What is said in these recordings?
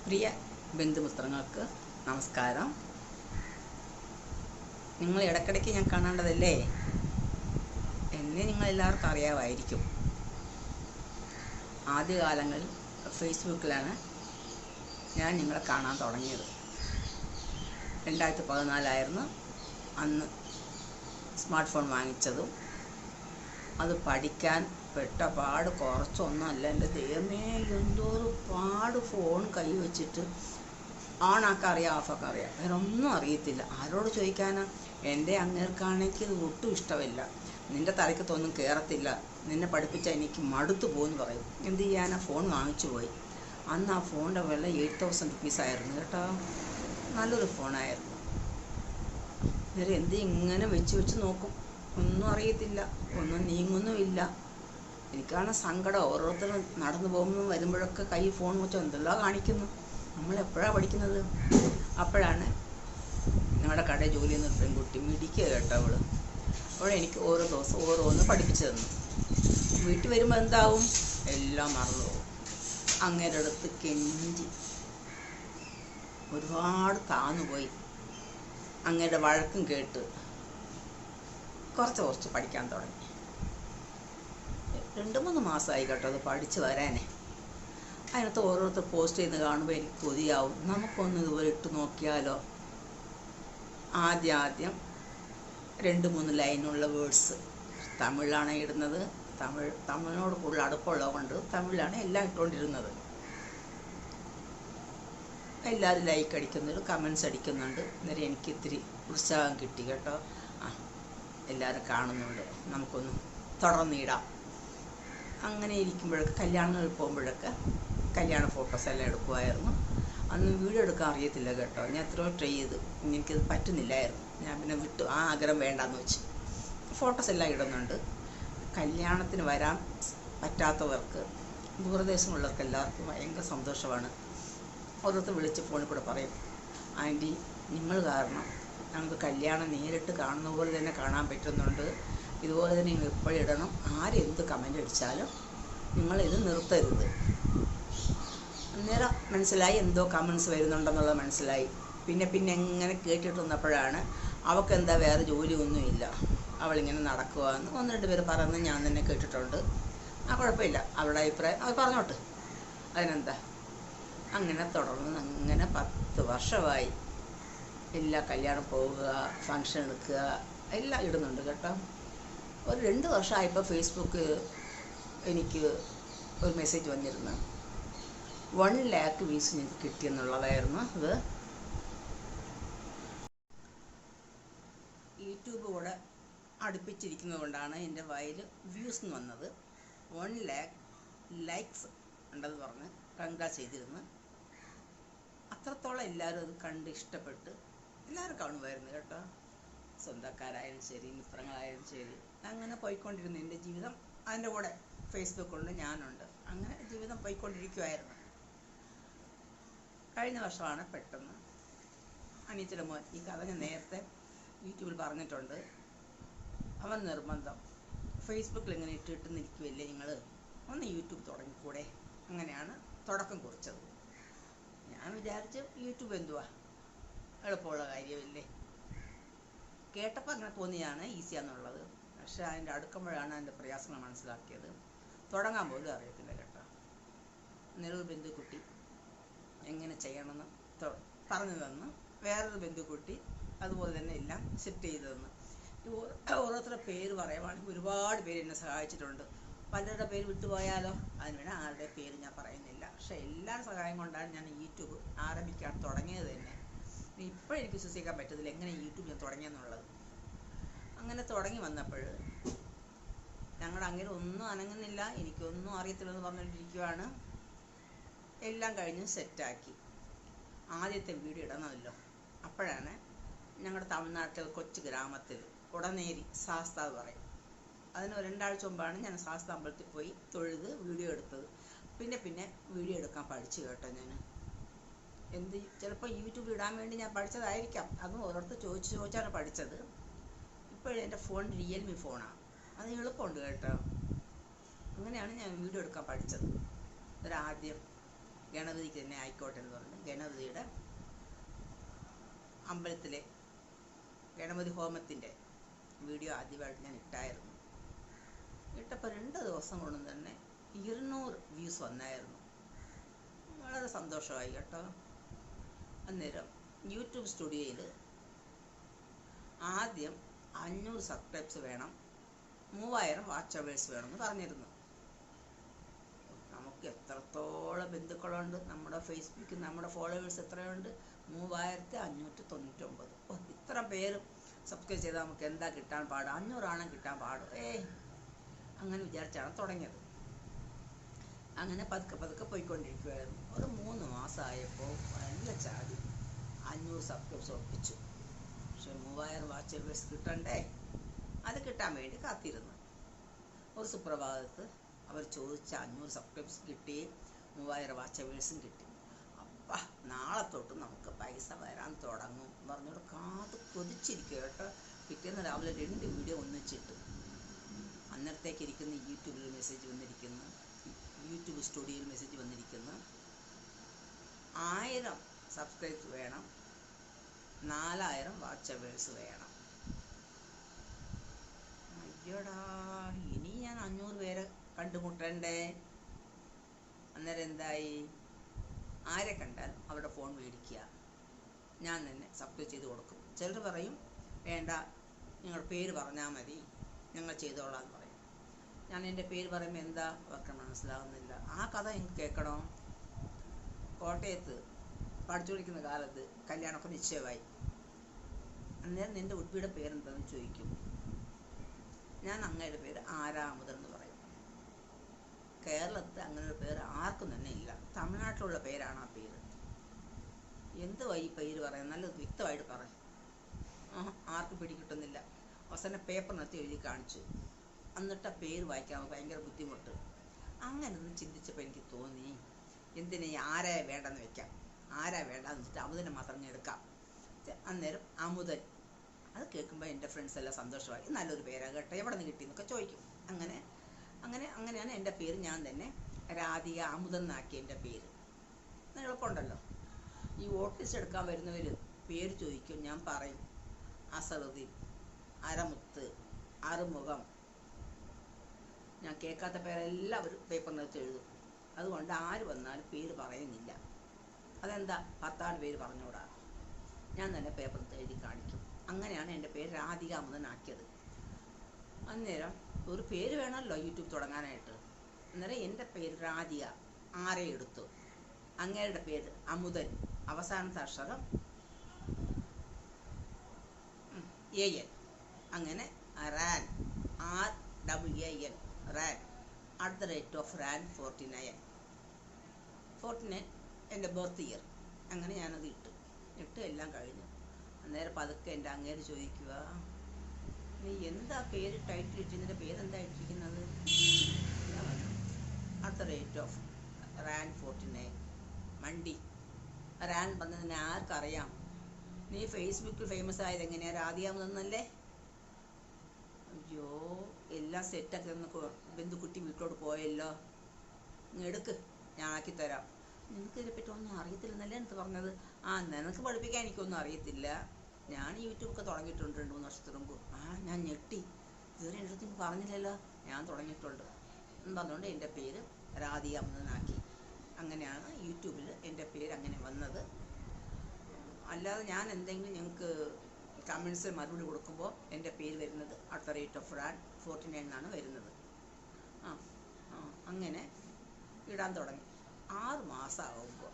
പ്രിയ ബന്ധുമിത്രങ്ങൾക്ക് നമസ്കാരം. നിങ്ങൾ ഇടയ്ക്കിടയ്ക്ക് ഞാൻ കാണേണ്ടതല്ലേ? എന്നെ നിങ്ങളെല്ലാവർക്കും അറിയാമായിരിക്കും. ആദ്യകാലങ്ങളിൽ ഫേസ്ബുക്കിലാണ് ഞാൻ നിങ്ങളെ കാണാൻ തുടങ്ങിയത്. 2014 അന്ന് സ്മാർട്ട് ഫോൺ വാങ്ങിച്ചതും. അത് പഠിക്കാൻ പെട്ട പാട് കുറച്ചൊന്നുമല്ല. എൻ്റെ ദൈവമേ, എന്തോരു പാട് ഫോൺ കൈ വെച്ചിട്ട് ഓണാക്കാൻ അറിയാം, ഓഫാക്കാൻ അറിയാം, വേറെ ഒന്നും അറിയത്തില്ല. ആരോട് ചോദിക്കാനാ? എൻ്റെ അങ്ങേർക്കാണെങ്കിൽ ഇത് ഒട്ടും ഇഷ്ടമില്ല. നിൻ്റെ തലയ്ക്കത്തൊന്നും കയറത്തില്ല, നിന്നെ പഠിപ്പിച്ചാൽ എനിക്ക് മടുത്തു പോകുമെന്ന് പറയും. എന്ത് ചെയ്യാനാ? ഫോൺ വാങ്ങിച്ചു പോയി. അന്ന് ആ ഫോണിൻ്റെ വില 8000 റുപ്പീസ് ആയിരുന്നു കേട്ടോ. നല്ലൊരു ഫോണായിരുന്നു. വേറെ എന്ത് ഇങ്ങനെ വെച്ച് നോക്കും, ഒന്നും അറിയത്തില്ല, ഒന്നും നീങ്ങുന്നുമില്ല. എനിക്കാണ് സങ്കടം. ഓരോരുത്തരും നടന്നു പോകുമ്പോൾ വരുമ്പോഴൊക്കെ കൈ ഫോൺ വെച്ചോ എന്തെല്ലാം കാണിക്കുന്നു. നമ്മളെപ്പോഴാണ് പഠിക്കുന്നത്? അപ്പോഴാണ് ഞങ്ങളുടെ കടയിൽ ജോലി ചെയ്യുന്ന പെൺകുട്ടി മിടിക്കുക കേട്ടോ. അവൾ എനിക്ക് ഓരോ ദിവസം ഓരോന്ന് പഠിപ്പിച്ചു തന്നു. വീട്ടിൽ വരുമ്പോൾ എന്താവും? എല്ലാം മറന്നു പോകും. അങ്ങേരുടെ അടുത്ത് കെഞ്ചി ഒരുപാട് താന്നുപോയി. അങ്ങേരുടെ വഴക്കും കേട്ട് കുറച്ച് പഠിക്കാൻ തുടങ്ങി. 2-3 മാസമായി കേട്ടോ അത് പഠിച്ച് വരാനേ. അതിനകത്ത് ഓരോരുത്തർ പോസ്റ്റ് ചെയ്യുന്നത് കാണുമ്പോൾ എനിക്ക് കൊതിയാവും. നമുക്കൊന്ന് ഇതുപോലെ ഇട്ട് നോക്കിയാലോ? ആദ്യം 2-3 ലൈനുള്ള വേർഡ്സ് തമിഴിലാണ് ഇടുന്നത്. തമിഴിനോട് കൂടുതൽ അടുപ്പമുള്ളതുകൊണ്ട് തമിഴിലാണ് എല്ലാം ഇട്ടുകൊണ്ടിരുന്നത്. എല്ലാവരും ലൈക്ക് അടിക്കുന്നുണ്ട്, കമൻസ് അടിക്കുന്നുണ്ട്. അന്നേരം എനിക്ക് ഇത്തിരി ഉത്സാഹം കിട്ടി കേട്ടോ. എല്ലാവരും കാണുന്നുണ്ട്, നമുക്കൊന്ന് തുടർന്നിടാം. അങ്ങനെ ഇരിക്കുമ്പോഴൊക്കെ കല്യാണങ്ങളിൽ പോകുമ്പോഴൊക്കെ കല്യാണ ഫോട്ടോസ് എല്ലാം എടുക്കുമായിരുന്നു. അന്ന് വീഡിയോ എടുക്കാൻ അറിയത്തില്ല കേട്ടോ. ഞാൻ എത്രയോ ട്രൈ ചെയ്തു, എനിക്കത് പറ്റുന്നില്ലായിരുന്നു. ഞാൻ പിന്നെ വിട്ടു, ആ ആഗ്രഹം വേണ്ടാന്ന് വെച്ച്. ഫോട്ടോസ് എല്ലാം ഇടുന്നുണ്ട്. കല്യാണത്തിന് വരാൻ പറ്റാത്തവർക്ക്, ദൂരദേശങ്ങളുള്ളവർക്ക് എല്ലാവർക്കും ഭയങ്കര സന്തോഷമാണ്. ഓരോരുത്തർ വിളിച്ച് ഫോണിൽ കൂടെ പറയും, ആൻറ്റി നിങ്ങൾ കാരണം ഞങ്ങൾക്ക് കല്യാണം നേരിട്ട് കാണുന്ന പോലെ തന്നെ കാണാൻ പറ്റുന്നുണ്ട്. ഇതുപോലെ തന്നെ നിങ്ങൾ എപ്പോഴും ഇടണം. ആരെന്ത് കമൻ്റ് അടിച്ചാലും നിങ്ങളിത് നിർത്തരുത്. അന്നേരം മനസ്സിലായി എന്തോ കമൻസ് വരുന്നുണ്ടെന്നുള്ളത് മനസ്സിലായി. പിന്നെ എങ്ങനെ കേട്ടിട്ട് വന്നപ്പോഴാണ് അവൾക്കെന്താ വേറെ ജോലിയൊന്നുമില്ല, അവളിങ്ങനെ നടക്കുവാന്ന് 1-2 പേര് പറയുന്നത് ഞാൻ തന്നെ കേട്ടിട്ടുണ്ട്. കുഴപ്പമില്ല, അവളുടെ അഭിപ്രായം അവർ പറഞ്ഞോട്ട്, അതിനെന്താ. അങ്ങനെ തുടർന്ന് അങ്ങനെ 10 വർഷമായി. എല്ലാ കല്യാണം പോവുക, ഫങ്ഷൻ എടുക്കുക, എല്ലാം ഇടുന്നുണ്ട് കേട്ടോ. ഒരു 2 വർഷമായപ്പോൾ ഫേസ്ബുക്ക് എനിക്ക് ഒരു മെസ്സേജ് വന്നിരുന്നു. 1 lakh വ്യൂസ് എനിക്ക് കിട്ടിയെന്നുള്ളതായിരുന്നു. അത് യൂട്യൂബ് കൂടെ അടുപ്പിച്ചിരിക്കുന്നത് കൊണ്ടാണ് എൻ്റെ വായിൽ വ്യൂസ് എന്ന് വന്നത്. 1 lakh ലൈക്സ് ഉണ്ടെന്ന് പറഞ്ഞ് കൺഗ്രാറ്റ് ചെയ്തിരുന്നു. അത്രത്തോളം എല്ലാവരും അത് കണ്ട് ഇഷ്ടപ്പെട്ട് എല്ലാവരും കാണുമായിരുന്നു കേട്ടോ. സ്വന്തക്കാരായാലും ശരി, മിത്രങ്ങളായാലും ശരി, അങ്ങനെ പോയിക്കൊണ്ടിരുന്നു എൻ്റെ ജീവിതം. അതിൻ്റെ കൂടെ ഫേസ്ബുക്കുണ്ട്, ഞാനുണ്ട്. അങ്ങനെ ജീവിതം പോയിക്കൊണ്ടിരിക്കുമായിരുന്നു. കഴിഞ്ഞ വർഷമാണ് പെട്ടെന്ന് അനിയത്തിയുടെ മോൻ, ഈ കഥ ഞാൻ നേരത്തെ യൂട്യൂബിൽ പറഞ്ഞിട്ടുണ്ട്, അവൻ നിർബന്ധം, ഫേസ്ബുക്കിൽ ഇങ്ങനെ ഇട്ടിട്ട് നിൽക്കുമല്ലേ നിങ്ങൾ, ഒന്ന് യൂട്യൂബ് തുടങ്ങിക്കൂടെ? അങ്ങനെയാണ് തുടക്കം കുറിച്ചത്. ഞാൻ വിചാരിച്ച് യൂട്യൂബ് എന്തുവാ, എളുപ്പമുള്ള കാര്യമില്ലേ. കേട്ടപ്പോൾ അങ്ങനെ തോന്നിയാണ് ഈസിയാന്നുള്ളത്. പക്ഷെ അതിൻ്റെ അടുക്കുമ്പോഴാണ് അതിൻ്റെ പ്രയാസങ്ങൾ മനസ്സിലാക്കിയത്. തുടങ്ങാൻ പോലും അറിയത്തില്ല കേട്ടോ. നിലവിൽ ബന്ധുക്കുട്ടി എങ്ങനെ ചെയ്യണമെന്ന് പറഞ്ഞു തന്ന്, വേറൊരു ബന്ധുക്കുട്ടി അതുപോലെ തന്നെ എല്ലാം സെറ്റ് ചെയ്ത് തന്നു. ഓരോരുത്തരുടെ പേര് പറയുവാണെങ്കിൽ ഒരുപാട് പേര് എന്നെ സഹായിച്ചിട്ടുണ്ട്. പലരുടെ പേര് വിട്ടുപോയാലോ, അതിനുവേണ്ടി ആരുടെ പേര് ഞാൻ പറയുന്നില്ല. പക്ഷേ എല്ലാവരും സഹായം കൊണ്ടാണ് ഞാൻ യൂട്യൂബ് ആരംഭിക്കാൻ തുടങ്ങിയത് തന്നെ. ഇപ്പോഴെനിക്ക് വിശ്വസിക്കാൻ പറ്റത്തില്ല എങ്ങനെ യൂട്യൂബ് ഞാൻ തുടങ്ങിയെന്നുള്ളത്. അങ്ങനെ തുടങ്ങി വന്നപ്പോൾ ഞങ്ങളുടെ അങ്ങനെ ഒന്നും അനങ്ങുന്നില്ല, എനിക്കൊന്നും അറിയത്തില്ലെന്ന് പറഞ്ഞുകൊണ്ടിരിക്കുവാണ്. എല്ലാം കഴിഞ്ഞ് സെറ്റാക്കി. ആദ്യത്തെ വീഡിയോ ഇടണമല്ലോ. അപ്പോഴാണ് ഞങ്ങളുടെ തമിഴ്നാട്ടിൽ കൊച്ചു ഗ്രാമത്തിൽ ഉടനേരി ശാസ്ത പറയും, അതിന് 2 ആഴ്ച മുമ്പാണ് ഞാൻ ശാസ്ത അമ്പലത്തിൽ പോയി തൊഴുത് വീഡിയോ എടുത്തത്. പിന്നെ വീഡിയോ എടുക്കാൻ പഠിച്ചു കേട്ടോ. ഞാൻ ചിലപ്പോൾ യൂട്യൂബിൽ ഇടാൻ വേണ്ടി ഞാൻ പഠിച്ചതായിരിക്കാം. അതും ഓരോരുത്തർ ചോദിച്ചാണ് പഠിച്ചത്. ഇപ്പോഴും എൻ്റെ ഫോൺ റിയൽമി ഫോണാണ്, അത് എളുപ്പമുണ്ട് കേട്ടോ. അങ്ങനെയാണ് ഞാൻ വീഡിയോ എടുക്കാൻ പഠിച്ചത്. ഒരാദ്യം ഗണപതിക്ക് തന്നെ ആയിക്കോട്ടെ എന്ന് പറഞ്ഞു ഗണപതിയുടെ അമ്പലത്തിലെ ഗണപതി ഹോമത്തിൻ്റെ വീഡിയോ ആദ്യമായിട്ട് ഞാൻ ഇട്ടായിരുന്നു. ഇട്ടപ്പോൾ 2 ദിവസം കൊണ്ട് തന്നെ 200 വ്യൂസ് വന്നായിരുന്നു. വളരെ സന്തോഷമായി കേട്ടോ. അന്നേരം യൂട്യൂബ് സ്റ്റുഡിയോയിൽ ആദ്യം 500 സബ്സ്ക്രൈബ്സ് വേണം, 3000 വാച്ച് അവേഴ്സ് വേണമെന്ന് പറഞ്ഞിരുന്നു. നമുക്ക് എത്രത്തോളം ബന്ധുക്കളുണ്ട്, നമ്മുടെ ഫേസ്ബുക്കിൽ നമ്മുടെ ഫോളോവേഴ്സ് എത്രയുണ്ട്? 3599. ഇത്ര പേര് സബ്സ്ക്രൈബ് ചെയ്താൽ നമുക്ക് എന്താ കിട്ടാൻ പാട്? 500 കിട്ടാൻ പാട്? അങ്ങനെ വിചാരിച്ചാണ് തുടങ്ങിയത്. അങ്ങനെ പതുക്കെ പതുക്കെ പോയിക്കൊണ്ടിരിക്കുമായിരുന്നു. ഒരു 3 മാസമായപ്പോൾ നല്ല ചാടി 500 സബ്സ്ക്രൈബ്സ് ഒപ്പിച്ചു. പക്ഷെ 3000 വാച്ച് അവേഴ്സ് കിട്ടണ്ടേ? അത് കിട്ടാൻ വേണ്ടി കാത്തിരുന്നു. ഒരു സുപ്രഭാതത്ത് അവർ ചോദിച്ച 500 സബ്സ്ക്രൈബ്സ് കിട്ടി, 3000 വാച്ച് അവേഴ്സും കിട്ടി. അപ്പം നാളെ തൊട്ട് നമുക്ക് പൈസ വരാൻ തുടങ്ങും പറഞ്ഞോട് കാത് കൊതിച്ചിരിക്കുക കേട്ടോ. പിറ്റേന്ന് രാവിലെ 2 വീഡിയോ ഒന്നിച്ചിട്ട് അന്നേരത്തേക്ക് ഇരിക്കുന്ന യൂട്യൂബിൽ മെസ്സേജ് വന്നിരിക്കുന്നു, യൂട്യൂബ് സ്റ്റുഡിയോയിൽ മെസ്സേജ് വന്നിരിക്കുന്നു, 1000 സബ്സ്ക്രൈബ് വേണം, 4000 വാച്ച് അവേഴ്സ് വേണം. അയ്യോടാ, ഇനി ഞാൻ 500 പേരെ കണ്ടുമുട്ടണ്ടേ? അന്നേരം എന്തായി? ആരെ കണ്ടാൽ അവരുടെ ഫോൺ മേടിക്കുക, ഞാൻ തന്നെ സബ്സ്ക്രൈബ് ചെയ്ത് കൊടുക്കും. ചിലർ പറയും വേണ്ട, നിങ്ങൾ പേര് പറഞ്ഞാൽ മതി, ഞങ്ങൾ ചെയ്തോളാം എന്ന് പറയും. ഞാൻ എൻ്റെ പേര് പറയുമ്പോൾ എന്താ അവർക്ക് മനസ്സിലാകുന്നില്ല. ആ കഥ എനിക്ക് കേൾക്കണോ? കോട്ടയത്ത് പഠിച്ചുകൊണ്ടിരിക്കുന്ന കാലത്ത് കല്യാണമൊക്കെ നിശ്ചയമായി. അന്നേരം നിൻ്റെ ഉടുപ്പിയുടെ പേരെന്താണെന്ന് ചോദിക്കും. ഞാൻ അങ്ങയുടെ പേര് ആരാമുദൻ എന്ന് പറയും. കേരളത്തിൽ അങ്ങനെ ഒരു പേര് ആർക്കും തന്നെ ഇല്ല. തമിഴ്നാട്ടിലുള്ള പേരാണ് ആ പേര്. എന്തുവാ ഈ പേര് പറയാൻ? നല്ലത് വ്യക്തമായിട്ട് പറയും. ആർക്കും പിടികിട്ടുന്നില്ല. അവസാനം പേപ്പറിനകത്ത് എഴുതി കാണിച്ചു. എന്നിട്ട് ആ പേര് വായിക്കാൻ ഭയങ്കര ബുദ്ധിമുട്ട്. അങ്ങനെ ഒന്ന് ചിന്തിച്ചപ്പോൾ എനിക്ക് തോന്നി, എന്തിനാ ആരാ വേണ്ടെന്ന് വെക്കാം, ആരാ വേണ്ടെന്ന് വെച്ചിട്ട് അമുദനെ മാത്രം എടുക്കാം. അന്നേരം അമുദൻ. അത് കേൾക്കുമ്പോൾ എൻ്റെ ഫ്രണ്ട്സ് എല്ലാം സന്തോഷമായി. നല്ലൊരു പേരാണ് കേട്ടോ, എവിടെ നിന്ന് കിട്ടിയെന്നൊക്കെ ചോദിക്കും. അങ്ങനെയാണ് എൻ്റെ പേര് ഞാൻ തന്നെ രാധിക അമുദൻ എന്നാക്കി എൻ്റെ പേര്. എളുപ്പമുണ്ടല്ലോ. ഈ ഓട്ടിസ്റ്റ് എടുക്കാൻ വരുന്നവർ പേര് ചോദിക്കും, ഞാൻ പറയും അസറുദ്ദീൻ, അരമുത്ത്, അറുമുഖം. ഞാൻ കേൾക്കാത്ത പേരെല്ലാം അവർ പേപ്പറിനകത്ത് എഴുതും. അതുകൊണ്ട് ആര് വന്നാലും പേര് പറയുന്നില്ല. അതെന്താ? 10 പേര് പറഞ്ഞുകൂടാ. ഞാൻ തന്നെ പേപ്പറിനകത്ത് എഴുതി കാണിക്കും. അങ്ങനെയാണ് എൻ്റെ പേര് രാധിക അമുദൻ ആക്കിയത്. അന്നേരം ഒരു പേര് വേണമല്ലോ യൂട്യൂബ് തുടങ്ങാനായിട്ട്. അന്നേരം എൻ്റെ പേര് രാധിക, ആരെ എടുത്തു. അങ്ങേരുടെ പേര് അമുദൻ, അവസാനത്തെ അക്ഷരം AN. അങ്ങനെ റാൻ, RAAN, റാൻ @RAN49. 49 എൻ്റെ ബർത്ത് ഇയർ. അങ്ങനെ ഞാനത് ഇട്ട് എല്ലാം കഴിഞ്ഞു. അന്നേരം പതുക്കെ എൻ്റെ അങ്ങേര് ചോദിക്കുക, നീ എന്താ പേര് ടൈറ്റിൽ ഇട്ടിരുന്നതിൻ്റെ പേരെന്താ ഇട്ടിരിക്കുന്നത്? @RAN49. മണ്ടി. റാൻ പറഞ്ഞതിനെ ആർക്കറിയാം? നീ ഫേസ്ബുക്കിൽ ഫേമസ് ആയത് എങ്ങനെയാ? രാധിക അമുദനല്ലേ? അയ്യോ, എല്ലാം സെറ്റാക്കി തന്ന ബന്ധുക്കുട്ടി വീട്ടിലോട്ട് പോയല്ലോ. നീ എടുക്ക്, ഞാൻ ആക്കിത്തരാം. നിനക്ക് ഇതിനെപ്പറ്റി ഒന്നും അറിയത്തില്ലെന്നല്ലേ എനിക്ക് പറഞ്ഞത്? നിനക്ക് പഠിപ്പിക്കാൻ എനിക്കൊന്നും അറിയത്തില്ല. ഞാൻ യൂട്യൂബൊക്കെ തുടങ്ങിയിട്ടുണ്ട് 2-3 വർഷത്തിന് മുമ്പ്. ഞാൻ ഞെട്ടി. ഇതുവരെ എൻ്റെ അടുത്ത് പറഞ്ഞില്ലല്ലോ ഞാൻ തുടങ്ങിയിട്ടുണ്ട് എന്ന് പറഞ്ഞുകൊണ്ട് എൻ്റെ പേര് രാധിക അമുദനാക്കി. അങ്ങനെയാണ് യൂട്യൂബിൽ എൻ്റെ പേര് അങ്ങനെ വന്നത്. അല്ലാതെ ഞാൻ എന്തെങ്കിലും ഞങ്ങൾക്ക് കമൻസിൽ മറുപടി കൊടുക്കുമ്പോൾ എൻ്റെ പേര് വരുന്നത് @RAN49 എന്നാണ് വരുന്നത്. അങ്ങനെ ഇടാൻ തുടങ്ങി. 6 മാസമാകുമ്പോൾ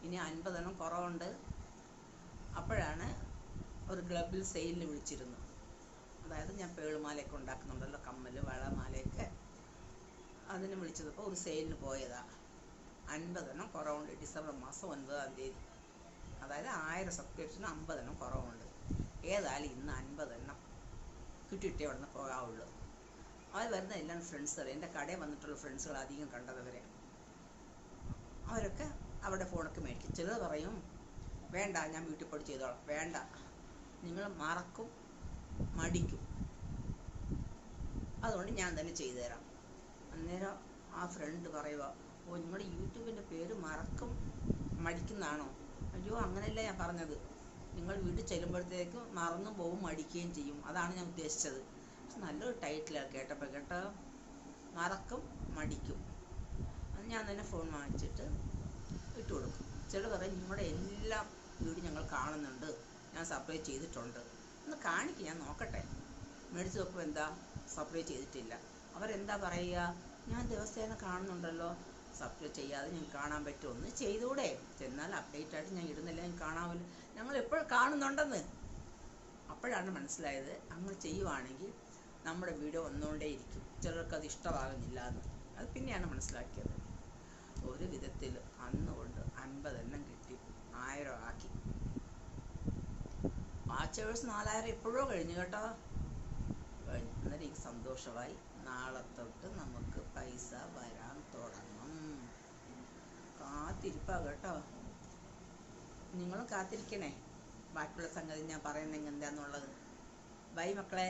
ഇനി 50 കുറവുണ്ട്. അപ്പോഴാണ് ഒരു ക്ലബിൽ സെയിലിന് വിളിച്ചിരുന്നു. അതായത് ഞാൻ പേളുമാലയൊക്കെ ഉണ്ടാക്കുന്നുണ്ടല്ലോ, കമ്മൽ, വള, മാലയൊക്കെ. അതിന് വിളിച്ചപ്പോൾ ഒരു സെയിലിന് പോയതാണ്. 50 കുറവുണ്ട്. ഡിസംബർ മാസം 9-ാം തീയതി. അതായത് 1000 സബ്സ്ക്രിപ്ഷന് 50 കുറവുണ്ട്. ഏതായാലും ഇന്ന് 50 കിട്ടിയിട്ടേ അവിടെ നിന്ന് പോകാവുള്ളൂ. അവർ വരുന്ന എല്ലാം ഫ്രണ്ട്സുകൾ, എൻ്റെ കടയിൽ വന്നിട്ടുള്ള ഫ്രണ്ട്സുകൾ അധികം കണ്ടതവരെ. അവരൊക്കെ അവരുടെ ഫോണൊക്കെ മേടിക്കും. ചിലർ പറയും വേണ്ട, ഞാൻ വീട്ടിൽ പോയി ചെയ്തോളാം. വേണ്ട, നിങ്ങൾ മറക്കും, മടിക്കും, അതുകൊണ്ട് ഞാൻ തന്നെ ചെയ്തു തരാം. അന്നേരം ആ ഫ്രണ്ട് പറയുക, ഓ, നിങ്ങൾ യൂട്യൂബിൻ്റെ പേര് മറക്കും മടിക്കുന്നതാണോ? അയ്യോ, അങ്ങനെയല്ല ഞാൻ പറഞ്ഞത്. നിങ്ങൾ വീട്ടിൽ ചെല്ലുമ്പോഴത്തേക്കും മറന്നും പോവും, മടിക്കുകയും ചെയ്യും, അതാണ് ഞാൻ ഉദ്ദേശിച്ചത്. പക്ഷെ നല്ലൊരു ടൈറ്റിലാണ് കേട്ടപ്പോൾ കേട്ടോ, മറക്കും മടിക്കും. അത് ഞാൻ തന്നെ ഫോൺ വാങ്ങിച്ചിട്ട് ഇട്ട് കൊടുക്കും. ചില പറയും നിങ്ങളുടെ എല്ലാ വീഡിയോ ഞങ്ങൾ കാണുന്നുണ്ട്, ഞാൻ സബ്സ്ക്രൈബ് ചെയ്തിട്ടുണ്ട്. ഒന്ന് കാണിക്കുക, ഞാൻ നോക്കട്ടെ. മേടിച്ച് നോക്കുമ്പോൾ എന്താ സബ്സ്ക്രൈബ് ചെയ്തിട്ടില്ല. അവരെന്താ പറയുക, ഞാൻ ദിവസേന കാണുന്നുണ്ടല്ലോ, സബ്സ്ക്രൈബ് ചെയ്യാതെ ഞങ്ങൾക്ക് കാണാൻ പറ്റുമോ? ഒന്ന് ചെയ്തുകൂടെ? എന്നാൽ അപ്ഡേറ്റ് ആയിട്ട് ഞാൻ ഇടുന്നില്ല, ഞാൻ കാണാമല്ലോ, ഞങ്ങൾ എപ്പോഴും കാണുന്നുണ്ടെന്ന്. അപ്പോഴാണ് മനസ്സിലായത് അങ്ങനെ ചെയ്യുവാണെങ്കിൽ നമ്മുടെ വീഡിയോ വന്നുകൊണ്ടേയിരിക്കും, ചിലർക്കത് ഇഷ്ടമാകുന്നില്ല എന്ന്. അത് പിന്നെയാണ് മനസ്സിലാക്കിയത്. ഒരു വിധത്തിൽ അന്നുകൊണ്ട് 50 എണ്ണം കിട്ടി, 1000 ആക്കി. വാച്ചേഴ്സ് 4000 എപ്പോഴോ കഴിഞ്ഞു കേട്ടോ. അന്നേരം എനിക്ക് സന്തോഷമായി. നാളെ തൊട്ട് നമുക്ക് പൈസ വരാൻ തുടങ്ങും. കാത്തിരിപ്പാ കേട്ടോ. നിങ്ങളും കാത്തിരിക്കണേ, ബാക്കിയുള്ള സംഗതി ഞാൻ പറയുന്നെങ്കിൽ എന്താന്നുള്ളത്. ബൈ മക്കളെ.